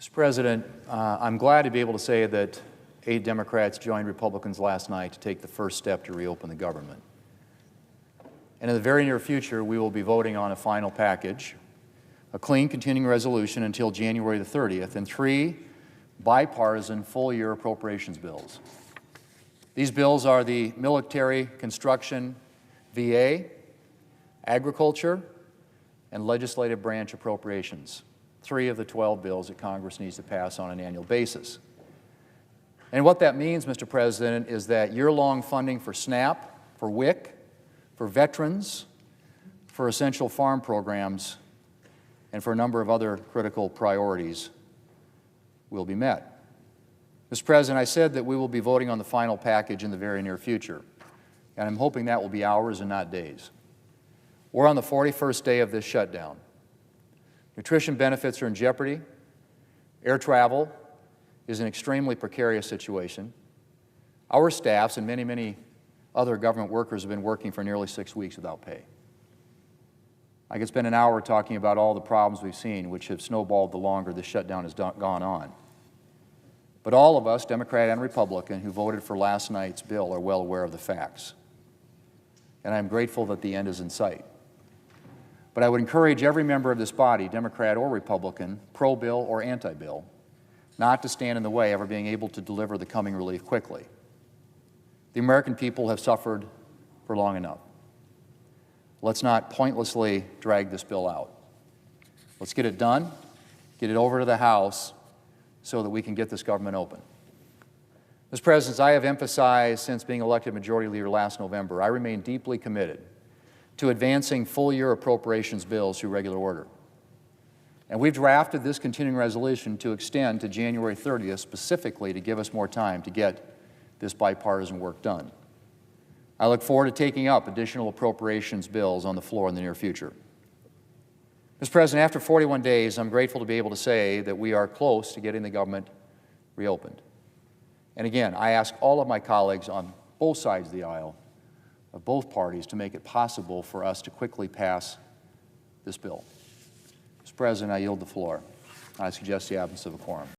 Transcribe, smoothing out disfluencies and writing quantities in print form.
Mr. President, I'm glad to be able to say that 8 Democrats joined Republicans last night to take the first step to reopen the government. And in the very near future, we will be voting on a final package, a clean continuing resolution until January the 30th, and 3 bipartisan full-year appropriations bills. These bills are the military, construction, VA, agriculture, and legislative branch appropriations, 3 of the 12 bills that Congress needs to pass on an annual basis. And what that means, Mr. President, is that year-long funding for SNAP, for WIC, for veterans, for essential farm programs, and for a number of other critical priorities will be met. Mr. President, I said that we will be voting on the final package in the very near future, and I'm hoping that will be hours and not days. We're on the 41st day of this shutdown. Nutrition benefits are in jeopardy. Air travel is an extremely precarious situation. Our staffs and many other government workers have been working for nearly 6 weeks without pay. I could spend an hour talking about all the problems we've seen, which have snowballed the longer this shutdown has gone on. But all of us, Democrat and Republican, who voted for last night's bill are well aware of the facts. And I'm grateful that the end is in sight. But I would encourage every member of this body, Democrat or Republican, pro-bill or anti-bill, not to stand in the way of our being able to deliver the coming relief quickly. The American people have suffered for long enough. Let's not pointlessly drag this bill out. Let's get it done, get it over to the House so that we can get this government open. Mr. President, as I have emphasized since being elected Majority Leader last November, I remain deeply committed to advancing full-year appropriations bills through regular order. And we've drafted this continuing resolution to extend to January 30th specifically to give us more time to get this bipartisan work done. I look forward to taking up additional appropriations bills on the floor in the near future. Mr. President, after 41 days, I'm grateful to be able to say that we are close to getting the government reopened. And again, I ask all of my colleagues on both sides of the aisle, of both parties, to make it possible for us to quickly pass this bill. Mr. President, I yield the floor. I suggest the absence of a quorum.